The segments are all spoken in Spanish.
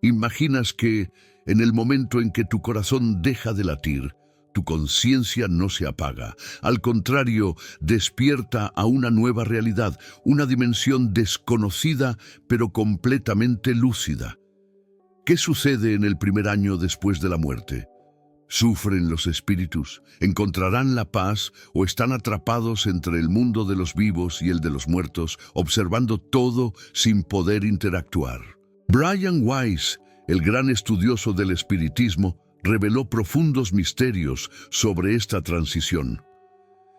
Imaginas que, en el momento en que tu corazón deja de latir, tu conciencia no se apaga. Al contrario, despierta a una nueva realidad, una dimensión desconocida pero completamente lúcida. ¿Qué sucede en el primer año después de la muerte? ¿Sufren los espíritus? ¿Encontrarán la paz o están atrapados entre el mundo de los vivos y el de los muertos, observando todo sin poder interactuar? Brian Weiss, el gran estudioso del espiritismo, reveló profundos misterios sobre esta transición.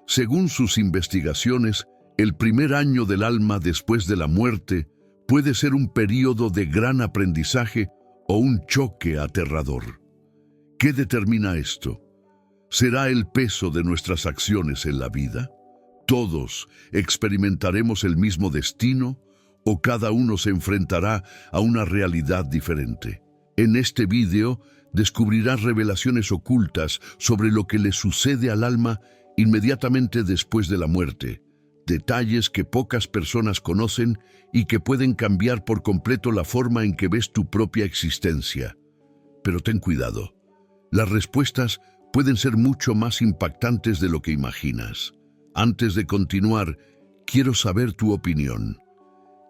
Según sus investigaciones, el primer año del alma después de la muerte puede ser un período de gran aprendizaje o un choque aterrador. ¿Qué determina esto? ¿Será el peso de nuestras acciones en la vida? ¿Todos experimentaremos el mismo destino o cada uno se enfrentará a una realidad diferente? En este vídeo descubrirás revelaciones ocultas sobre lo que le sucede al alma inmediatamente después de la muerte, detalles que pocas personas conocen y que pueden cambiar por completo la forma en que ves tu propia existencia. Pero ten cuidado. Las respuestas pueden ser mucho más impactantes de lo que imaginas. Antes de continuar, quiero saber tu opinión.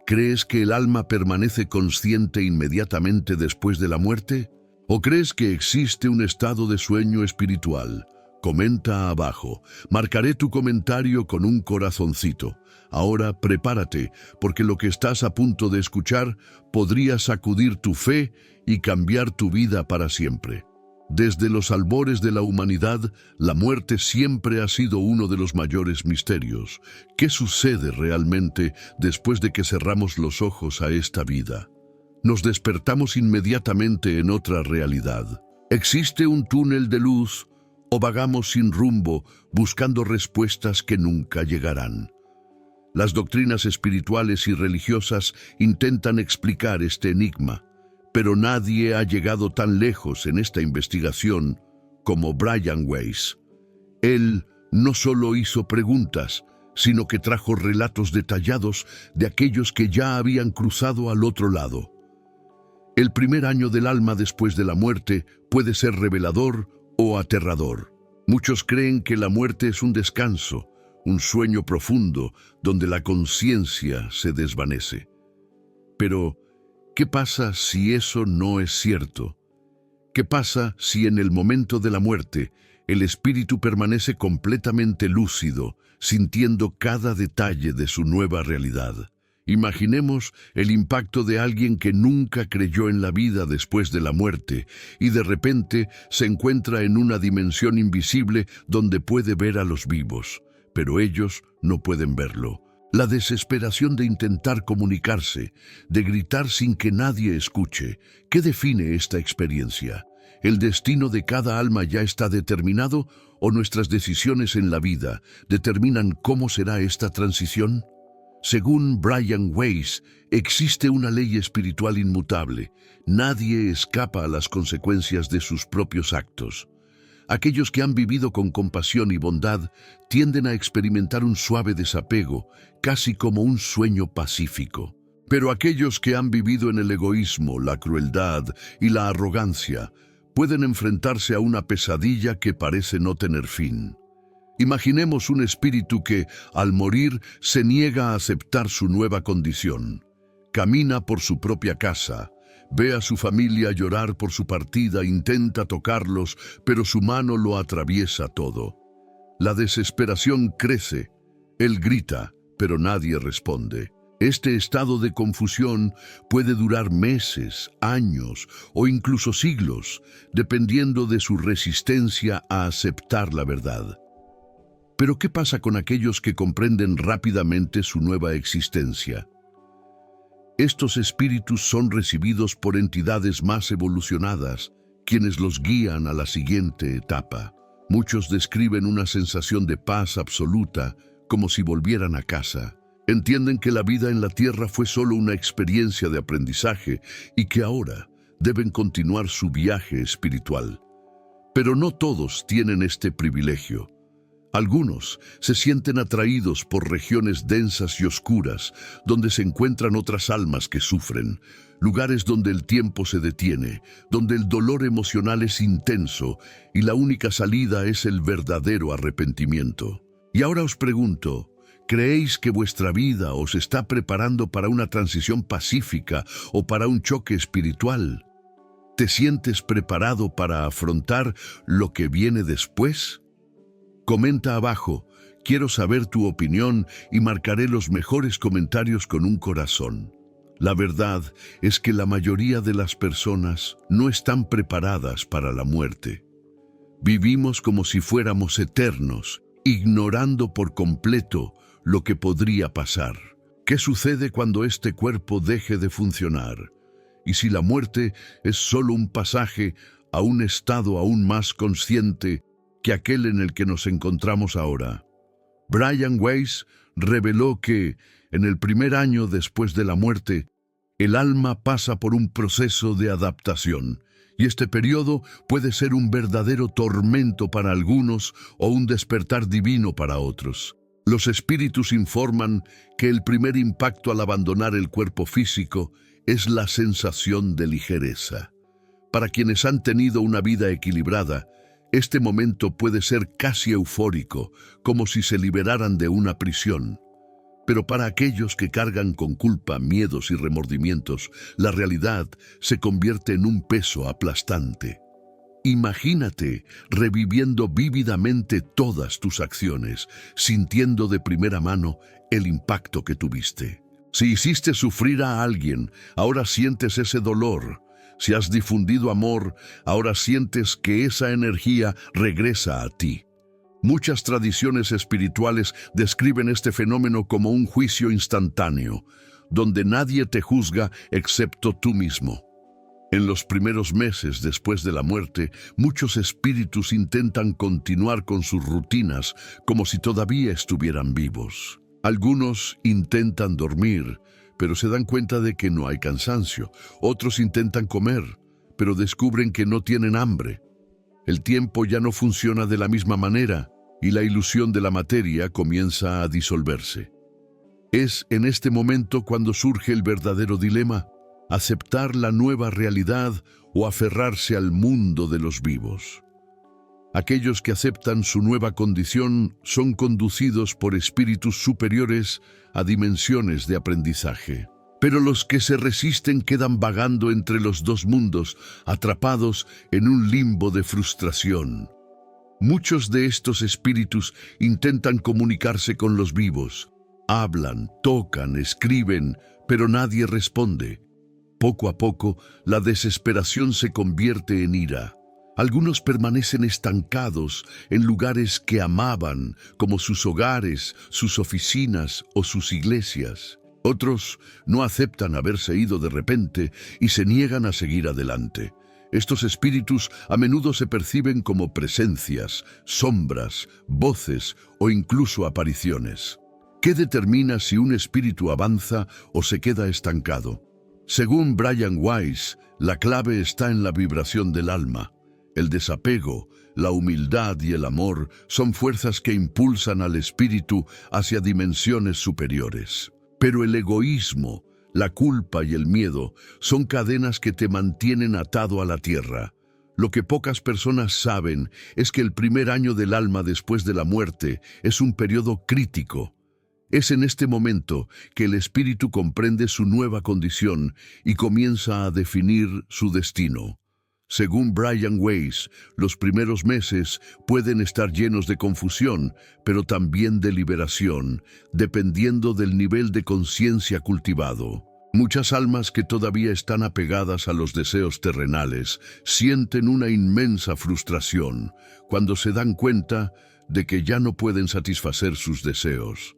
¿Crees que el alma permanece consciente inmediatamente después de la muerte? ¿O crees que existe un estado de sueño espiritual? Comenta abajo. Marcaré tu comentario con un corazoncito. Ahora prepárate, porque lo que estás a punto de escuchar podría sacudir tu fe y cambiar tu vida para siempre. Desde los albores de la humanidad, la muerte siempre ha sido uno de los mayores misterios. ¿Qué sucede realmente después de que cerramos los ojos a esta vida? Nos despertamos inmediatamente en otra realidad. ¿Existe un túnel de luz o vagamos sin rumbo buscando respuestas que nunca llegarán? Las doctrinas espirituales y religiosas intentan explicar este enigma, pero nadie ha llegado tan lejos en esta investigación como Brian Weiss. Él no solo hizo preguntas, sino que trajo relatos detallados de aquellos que ya habían cruzado al otro lado. El primer año del alma después de la muerte puede ser revelador o aterrador. Muchos creen que la muerte es un descanso, un sueño profundo donde la conciencia se desvanece. Pero, ¿qué pasa si eso no es cierto? ¿Qué pasa si en el momento de la muerte el espíritu permanece completamente lúcido, sintiendo cada detalle de su nueva realidad? Imaginemos el impacto de alguien que nunca creyó en la vida después de la muerte y de repente se encuentra en una dimensión invisible donde puede ver a los vivos, pero ellos no pueden verlo. La desesperación de intentar comunicarse, de gritar sin que nadie escuche. ¿Qué define esta experiencia? ¿El destino de cada alma ya está determinado o nuestras decisiones en la vida determinan cómo será esta transición? Según Brian Weiss, existe una ley espiritual inmutable. Nadie escapa a las consecuencias de sus propios actos. Aquellos que han vivido con compasión y bondad tienden a experimentar un suave desapego, casi como un sueño pacífico. Pero aquellos que han vivido en el egoísmo, la crueldad y la arrogancia pueden enfrentarse a una pesadilla que parece no tener fin. Imaginemos un espíritu que, al morir, se niega a aceptar su nueva condición. Camina por su propia casa, ve a su familia llorar por su partida, intenta tocarlos, pero su mano lo atraviesa todo. La desesperación crece. Él grita, pero nadie responde. Este estado de confusión puede durar meses, años o incluso siglos, dependiendo de su resistencia a aceptar la verdad. Pero ¿qué pasa con aquellos que comprenden rápidamente su nueva existencia? Estos espíritus son recibidos por entidades más evolucionadas, quienes los guían a la siguiente etapa. Muchos describen una sensación de paz absoluta, como si volvieran a casa. Entienden que la vida en la tierra fue solo una experiencia de aprendizaje y que ahora deben continuar su viaje espiritual. Pero no todos tienen este privilegio. Algunos se sienten atraídos por regiones densas y oscuras, donde se encuentran otras almas que sufren, lugares donde el tiempo se detiene, donde el dolor emocional es intenso y la única salida es el verdadero arrepentimiento. Y ahora os pregunto, ¿creéis que vuestra vida os está preparando para una transición pacífica o para un choque espiritual? ¿Te sientes preparado para afrontar lo que viene después? Comenta abajo, quiero saber tu opinión y marcaré los mejores comentarios con un corazón. La verdad es que la mayoría de las personas no están preparadas para la muerte. Vivimos como si fuéramos eternos, ignorando por completo lo que podría pasar. ¿Qué sucede cuando este cuerpo deje de funcionar? Y si la muerte es solo un pasaje a un estado aún más consciente que aquel en el que nos encontramos ahora. Brian Weiss reveló que, en el primer año después de la muerte, el alma pasa por un proceso de adaptación, y este periodo puede ser un verdadero tormento para algunos o un despertar divino para otros. Los espíritus informan que el primer impacto al abandonar el cuerpo físico es la sensación de ligereza. Para quienes han tenido una vida equilibrada, este momento puede ser casi eufórico, como si se liberaran de una prisión. Pero para aquellos que cargan con culpa, miedos y remordimientos, la realidad se convierte en un peso aplastante. Imagínate reviviendo vívidamente todas tus acciones, sintiendo de primera mano el impacto que tuviste. Si hiciste sufrir a alguien, ahora sientes ese dolor. Si has difundido amor, ahora sientes que esa energía regresa a ti. Muchas tradiciones espirituales describen este fenómeno como un juicio instantáneo, donde nadie te juzga excepto tú mismo. En los primeros meses después de la muerte, muchos espíritus intentan continuar con sus rutinas como si todavía estuvieran vivos. Algunos intentan dormir, pero se dan cuenta de que no hay cansancio. Otros intentan comer, pero descubren que no tienen hambre. El tiempo ya no funciona de la misma manera y la ilusión de la materia comienza a disolverse. Es en este momento cuando surge el verdadero dilema: aceptar la nueva realidad o aferrarse al mundo de los vivos. Aquellos que aceptan su nueva condición son conducidos por espíritus superiores a dimensiones de aprendizaje. Pero los que se resisten quedan vagando entre los dos mundos, atrapados en un limbo de frustración. Muchos de estos espíritus intentan comunicarse con los vivos. Hablan, tocan, escriben, pero nadie responde. Poco a poco, la desesperación se convierte en ira. Algunos permanecen estancados en lugares que amaban, como sus hogares, sus oficinas o sus iglesias. Otros no aceptan haberse ido de repente y se niegan a seguir adelante. Estos espíritus a menudo se perciben como presencias, sombras, voces o incluso apariciones. ¿Qué determina si un espíritu avanza o se queda estancado? Según Brian Weiss, la clave está en la vibración del alma. El desapego, la humildad y el amor son fuerzas que impulsan al espíritu hacia dimensiones superiores. Pero el egoísmo, la culpa y el miedo son cadenas que te mantienen atado a la tierra. Lo que pocas personas saben es que el primer año del alma después de la muerte es un periodo crítico. Es en este momento que el espíritu comprende su nueva condición y comienza a definir su destino. Según Brian Weiss, los primeros meses pueden estar llenos de confusión, pero también de liberación, dependiendo del nivel de conciencia cultivado. Muchas almas que todavía están apegadas a los deseos terrenales sienten una inmensa frustración cuando se dan cuenta de que ya no pueden satisfacer sus deseos.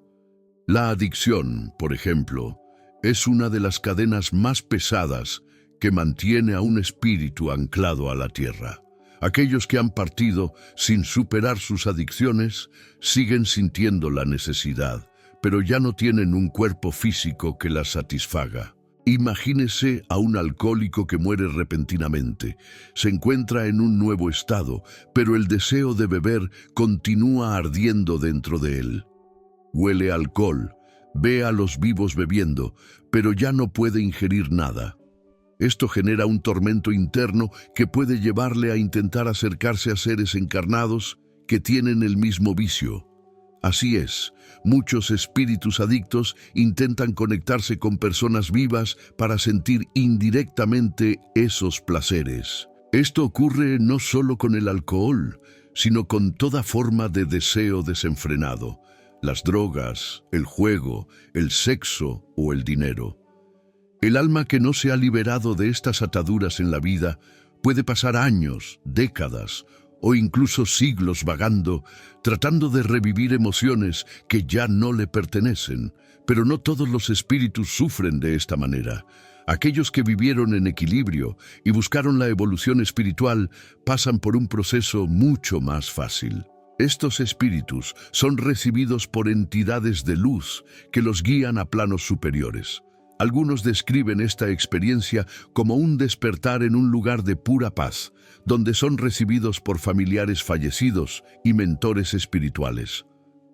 La adicción, por ejemplo, es una de las cadenas más pesadas que mantiene a un espíritu anclado a la tierra. Aquellos que han partido sin superar sus adicciones siguen sintiendo la necesidad, pero ya no tienen un cuerpo físico que las satisfaga. Imagínese a un alcohólico que muere repentinamente. Se encuentra en un nuevo estado, pero el deseo de beber continúa ardiendo dentro de él. Huele a alcohol, ve a los vivos bebiendo, pero ya no puede ingerir nada. Esto genera un tormento interno que puede llevarle a intentar acercarse a seres encarnados que tienen el mismo vicio. Así es, muchos espíritus adictos intentan conectarse con personas vivas para sentir indirectamente esos placeres. Esto ocurre no solo con el alcohol, sino con toda forma de deseo desenfrenado, las drogas, el juego, el sexo o el dinero. El alma que no se ha liberado de estas ataduras en la vida puede pasar años, décadas o incluso siglos vagando, tratando de revivir emociones que ya no le pertenecen. Pero no todos los espíritus sufren de esta manera. Aquellos que vivieron en equilibrio y buscaron la evolución espiritual pasan por un proceso mucho más fácil. Estos espíritus son recibidos por entidades de luz que los guían a planos superiores. Algunos describen esta experiencia como un despertar en un lugar de pura paz, donde son recibidos por familiares fallecidos y mentores espirituales.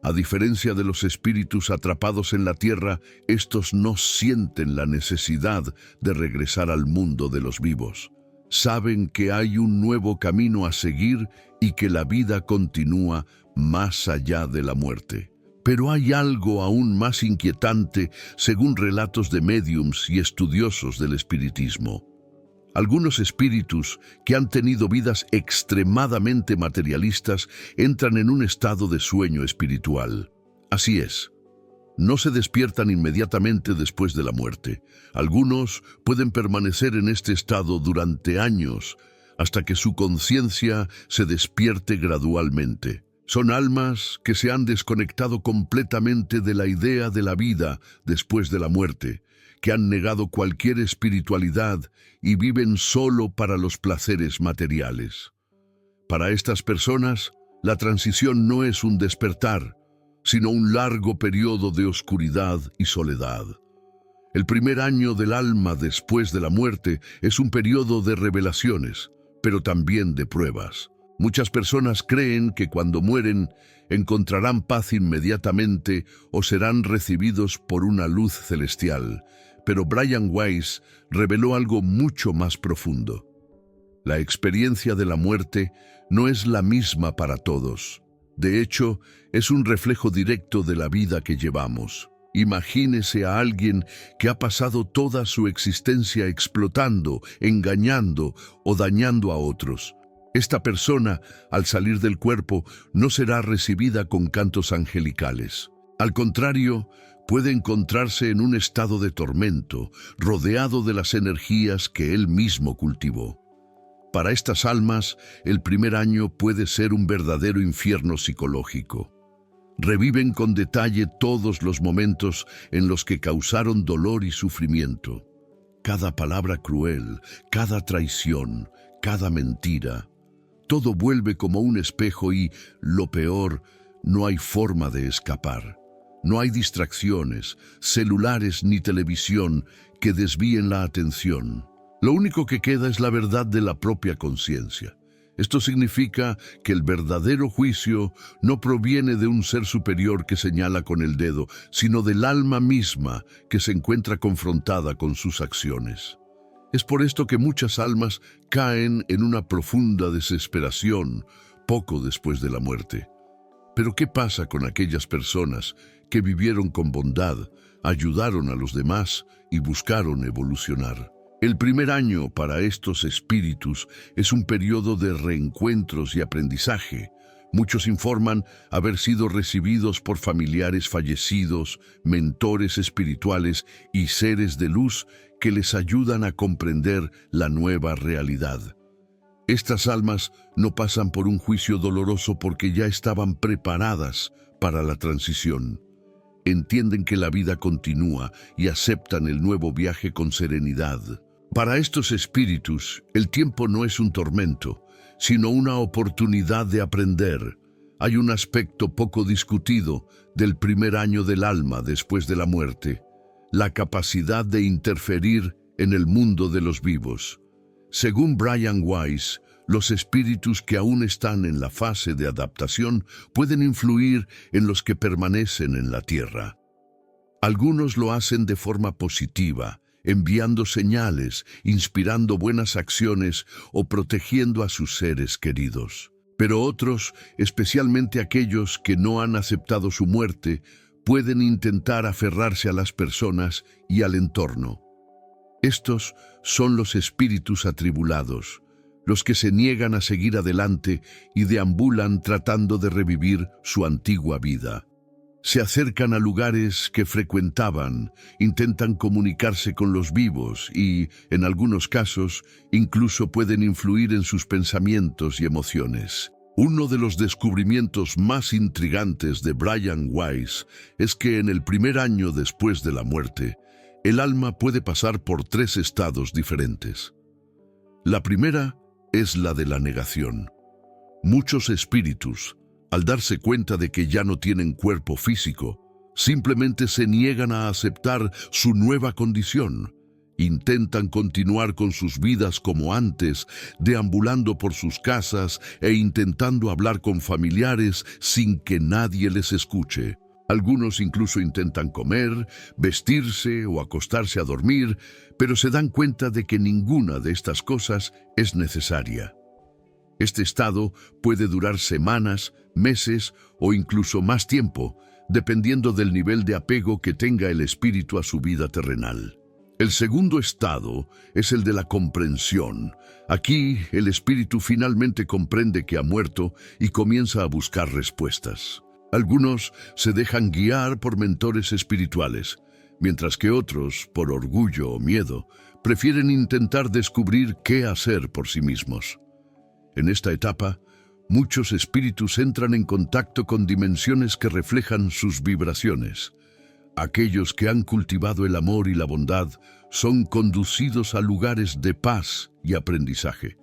A diferencia de los espíritus atrapados en la tierra, estos no sienten la necesidad de regresar al mundo de los vivos. Saben que hay un nuevo camino a seguir y que la vida continúa más allá de la muerte. Pero hay algo aún más inquietante según relatos de médiums y estudiosos del espiritismo. Algunos espíritus que han tenido vidas extremadamente materialistas entran en un estado de sueño espiritual. Así es, no se despiertan inmediatamente después de la muerte. Algunos pueden permanecer en este estado durante años hasta que su conciencia se despierte gradualmente. Son almas que se han desconectado completamente de la idea de la vida después de la muerte, que han negado cualquier espiritualidad y viven solo para los placeres materiales. Para estas personas, la transición no es un despertar, sino un largo periodo de oscuridad y soledad. El primer año del alma después de la muerte es un periodo de revelaciones, pero también de pruebas. Muchas personas creen que cuando mueren encontrarán paz inmediatamente o serán recibidos por una luz celestial, pero Brian Weiss reveló algo mucho más profundo. La experiencia de la muerte no es la misma para todos. De hecho, es un reflejo directo de la vida que llevamos. Imagínese a alguien que ha pasado toda su existencia explotando, engañando o dañando a otros. Esta persona, al salir del cuerpo, no será recibida con cantos angelicales. Al contrario, puede encontrarse en un estado de tormento, rodeado de las energías que él mismo cultivó. Para estas almas, el primer año puede ser un verdadero infierno psicológico. Reviven con detalle todos los momentos en los que causaron dolor y sufrimiento. Cada palabra cruel, cada traición, cada mentira. Todo vuelve como un espejo y, lo peor, no hay forma de escapar. No hay distracciones, celulares ni televisión que desvíen la atención. Lo único que queda es la verdad de la propia conciencia. Esto significa que el verdadero juicio no proviene de un ser superior que señala con el dedo, sino del alma misma que se encuentra confrontada con sus acciones. Es por esto que muchas almas caen en una profunda desesperación poco después de la muerte. Pero ¿qué pasa con aquellas personas que vivieron con bondad, ayudaron a los demás y buscaron evolucionar? El primer año para estos espíritus es un periodo de reencuentros y aprendizaje. Muchos informan haber sido recibidos por familiares fallecidos, mentores espirituales y seres de luz que les ayudan a comprender la nueva realidad. Estas almas no pasan por un juicio doloroso porque ya estaban preparadas para la transición. Entienden que la vida continúa y aceptan el nuevo viaje con serenidad. Para estos espíritus, el tiempo no es un tormento, sino una oportunidad de aprender. Hay un aspecto poco discutido del primer año del alma después de la muerte. la capacidad de interferir en el mundo de los vivos. Según Brian Weiss, los espíritus que aún están en la fase de adaptación pueden influir en los que permanecen en la Tierra. Algunos lo hacen de forma positiva, enviando señales, inspirando buenas acciones o protegiendo a sus seres queridos. Pero otros, especialmente aquellos que no han aceptado su muerte, pueden intentar aferrarse a las personas y al entorno. Estos son los espíritus atribulados, los que se niegan a seguir adelante y deambulan tratando de revivir su antigua vida. Se acercan a lugares que frecuentaban, intentan comunicarse con los vivos y, en algunos casos, incluso pueden influir en sus pensamientos y emociones. Uno de los descubrimientos más intrigantes de Brian Weiss es que en el primer año después de la muerte, el alma puede pasar por 3 estados diferentes. La primera es la de la negación. Muchos espíritus, al darse cuenta de que ya no tienen cuerpo físico, simplemente se niegan a aceptar su nueva condición. Intentan continuar con sus vidas como antes, deambulando por sus casas e intentando hablar con familiares sin que nadie les escuche. Algunos incluso intentan comer, vestirse o acostarse a dormir, pero se dan cuenta de que ninguna de estas cosas es necesaria. Este estado puede durar semanas, meses o incluso más tiempo, dependiendo del nivel de apego que tenga el espíritu a su vida terrenal. El segundo estado es el de la comprensión. Aquí, el espíritu finalmente comprende que ha muerto y comienza a buscar respuestas. Algunos se dejan guiar por mentores espirituales, mientras que otros, por orgullo o miedo, prefieren intentar descubrir qué hacer por sí mismos. En esta etapa, muchos espíritus entran en contacto con dimensiones que reflejan sus vibraciones. Aquellos que han cultivado el amor y la bondad son conducidos a lugares de paz y aprendizaje.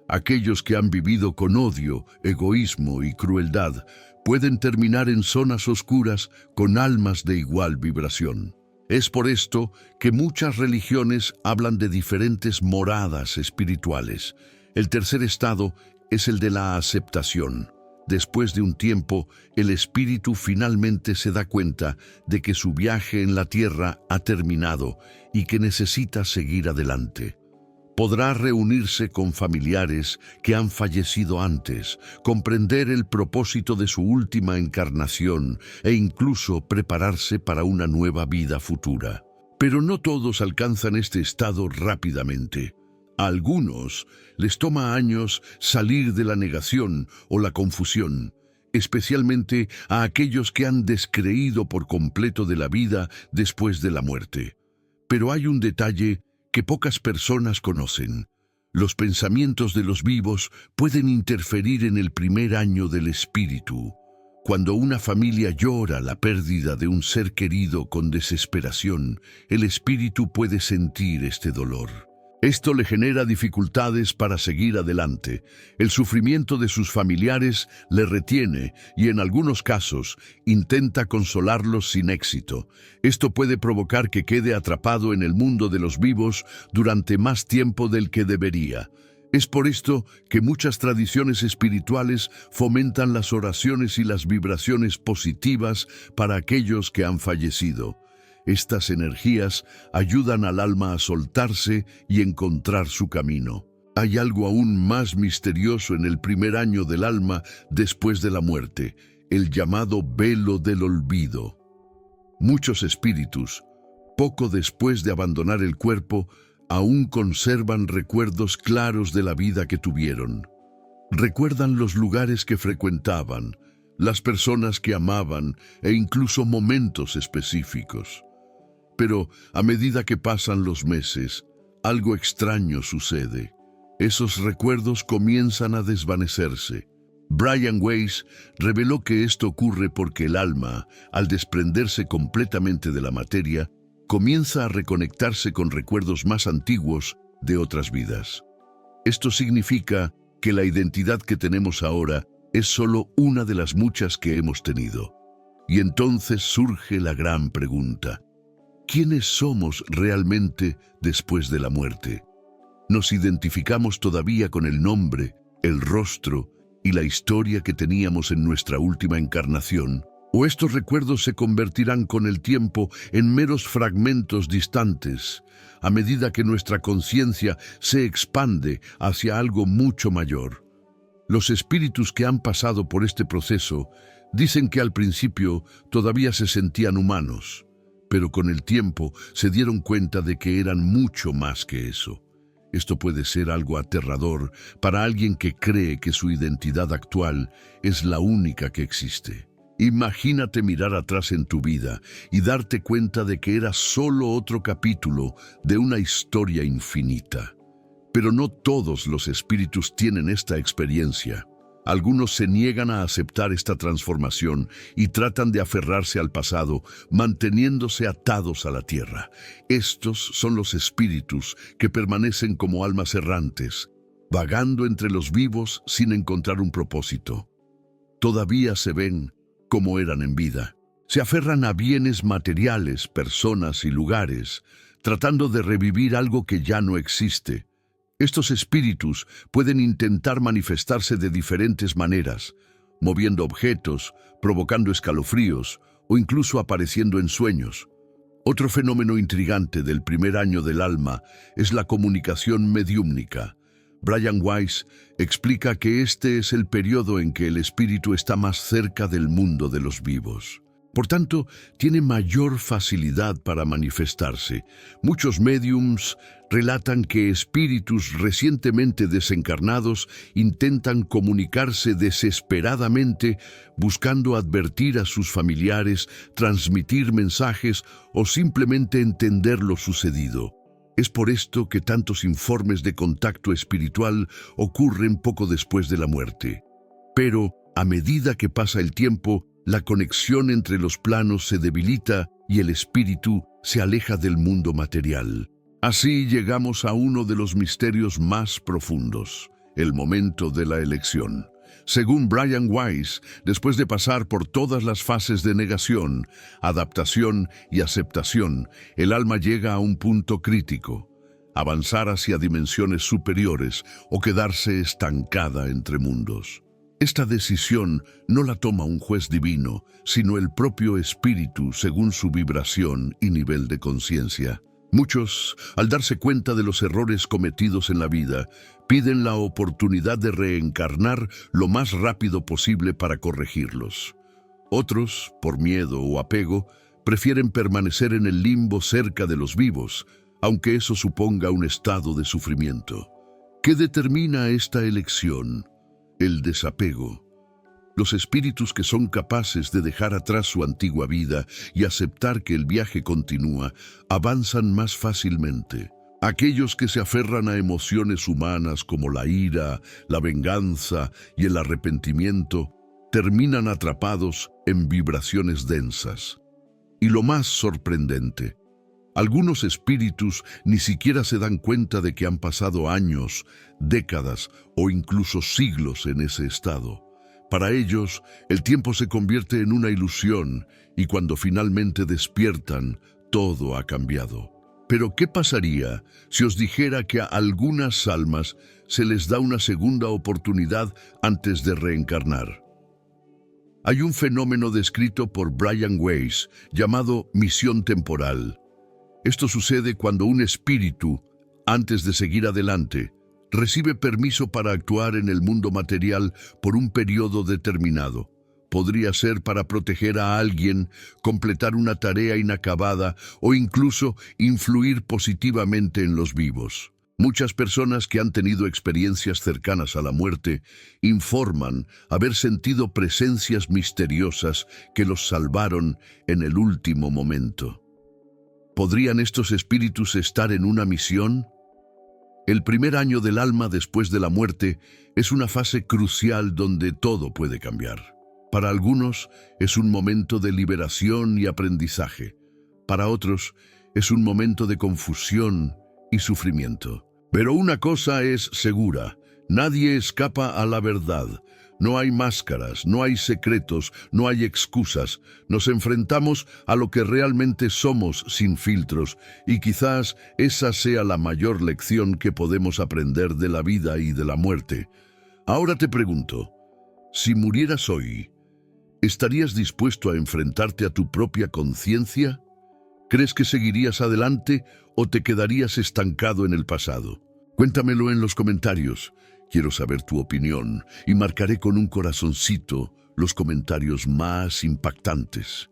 Aquellos que han vivido con odio, egoísmo y crueldad pueden terminar en zonas oscuras con almas de igual vibración. Es por esto que muchas religiones hablan de diferentes moradas espirituales. El tercer estado es el de la aceptación. Después de un tiempo, el espíritu finalmente se da cuenta de que su viaje en la tierra ha terminado y que necesita seguir adelante. Podrá reunirse con familiares que han fallecido antes, comprender el propósito de su última encarnación e incluso prepararse para una nueva vida futura. Pero no todos alcanzan este estado rápidamente. A algunos les toma años salir de la negación o la confusión, especialmente a aquellos que han descreído por completo de la vida después de la muerte. Pero hay un detalle que pocas personas conocen. Los pensamientos de los vivos pueden interferir en el primer año del espíritu. Cuando una familia llora la pérdida de un ser querido con desesperación, el espíritu puede sentir este dolor. Esto le genera dificultades para seguir adelante. El sufrimiento de sus familiares le retiene y en algunos casos intenta consolarlos sin éxito. Esto puede provocar que quede atrapado en el mundo de los vivos durante más tiempo del que debería. Es por esto que muchas tradiciones espirituales fomentan las oraciones y las vibraciones positivas para aquellos que han fallecido. Estas energías ayudan al alma a soltarse y encontrar su camino. Hay algo aún más misterioso en el primer año del alma después de la muerte, el llamado velo del olvido. Muchos espíritus, poco después de abandonar el cuerpo, aún conservan recuerdos claros de la vida que tuvieron. Recuerdan los lugares que frecuentaban, las personas que amaban e incluso momentos específicos. Pero a medida que pasan los meses, algo extraño sucede. Esos recuerdos comienzan a desvanecerse. Brian Weiss reveló que esto ocurre porque el alma, al desprenderse completamente de la materia, comienza a reconectarse con recuerdos más antiguos de otras vidas. Esto significa que la identidad que tenemos ahora es solo una de las muchas que hemos tenido. Y entonces surge la gran pregunta: ¿Quiénes somos realmente después de la muerte? ¿Nos identificamos todavía con el nombre, el rostro y la historia que teníamos en nuestra última encarnación? ¿O estos recuerdos se convertirán con el tiempo en meros fragmentos distantes, a medida que nuestra conciencia se expande hacia algo mucho mayor? Los espíritus que han pasado por este proceso dicen que al principio todavía se sentían humanos, pero con el tiempo se dieron cuenta de que eran mucho más que eso. Esto puede ser algo aterrador para alguien que cree que su identidad actual es la única que existe. Imagínate mirar atrás en tu vida y darte cuenta de que eras solo otro capítulo de una historia infinita. Pero no todos los espíritus tienen esta experiencia. Algunos se niegan a aceptar esta transformación y tratan de aferrarse al pasado, manteniéndose atados a la tierra. Estos son los espíritus que permanecen como almas errantes, vagando entre los vivos sin encontrar un propósito. Todavía se ven como eran en vida. Se aferran a bienes materiales, personas y lugares, tratando de revivir algo que ya no existe. Estos espíritus pueden intentar manifestarse de diferentes maneras, moviendo objetos, provocando escalofríos o incluso apareciendo en sueños. Otro fenómeno intrigante del primer año del alma es la comunicación mediúmnica. Brian Weiss explica que este es el periodo en que el espíritu está más cerca del mundo de los vivos. Por tanto, tiene mayor facilidad para manifestarse. Muchos médiums relatan que espíritus recientemente desencarnados intentan comunicarse desesperadamente, buscando advertir a sus familiares, transmitir mensajes o simplemente entender lo sucedido. Es por esto que tantos informes de contacto espiritual ocurren poco después de la muerte. Pero, a medida que pasa el tiempo, la conexión entre los planos se debilita y el espíritu se aleja del mundo material. Así llegamos a uno de los misterios más profundos, el momento de la elección. Según Brian Weiss, después de pasar por todas las fases de negación, adaptación y aceptación, el alma llega a un punto crítico: avanzar hacia dimensiones superiores o quedarse estancada entre mundos. Esta decisión no la toma un juez divino, sino el propio espíritu según su vibración y nivel de conciencia. Muchos, al darse cuenta de los errores cometidos en la vida, piden la oportunidad de reencarnar lo más rápido posible para corregirlos. Otros, por miedo o apego, prefieren permanecer en el limbo cerca de los vivos, aunque eso suponga un estado de sufrimiento. ¿Qué determina esta elección? El desapego. Los espíritus que son capaces de dejar atrás su antigua vida y aceptar que el viaje continúa, avanzan más fácilmente. Aquellos que se aferran a emociones humanas como la ira, la venganza y el arrepentimiento, terminan atrapados en vibraciones densas. Y lo más sorprendente, algunos espíritus ni siquiera se dan cuenta de que han pasado años, décadas o incluso siglos en ese estado. Para ellos, el tiempo se convierte en una ilusión y cuando finalmente despiertan, todo ha cambiado. Pero, ¿qué pasaría si os dijera que a algunas almas se les da una segunda oportunidad antes de reencarnar? Hay un fenómeno descrito por Brian Weiss llamado misión temporal. Esto sucede cuando un espíritu, antes de seguir adelante, recibe permiso para actuar en el mundo material por un periodo determinado. Podría ser para proteger a alguien, completar una tarea inacabada o incluso influir positivamente en los vivos. Muchas personas que han tenido experiencias cercanas a la muerte informan haber sentido presencias misteriosas que los salvaron en el último momento. ¿Podrían estos espíritus estar en una misión? El primer año del alma después de la muerte es una fase crucial donde todo puede cambiar. Para algunos es un momento de liberación y aprendizaje. Para otros es un momento de confusión y sufrimiento. Pero una cosa es segura: nadie escapa a la verdad. No hay máscaras, no hay secretos, no hay excusas. Nos enfrentamos a lo que realmente somos sin filtros, y quizás esa sea la mayor lección que podemos aprender de la vida y de la muerte. Ahora te pregunto, si murieras hoy, ¿estarías dispuesto a enfrentarte a tu propia conciencia? ¿Crees que seguirías adelante o te quedarías estancado en el pasado? Cuéntamelo en los comentarios. Quiero saber tu opinión y marcaré con un corazoncito los comentarios más impactantes.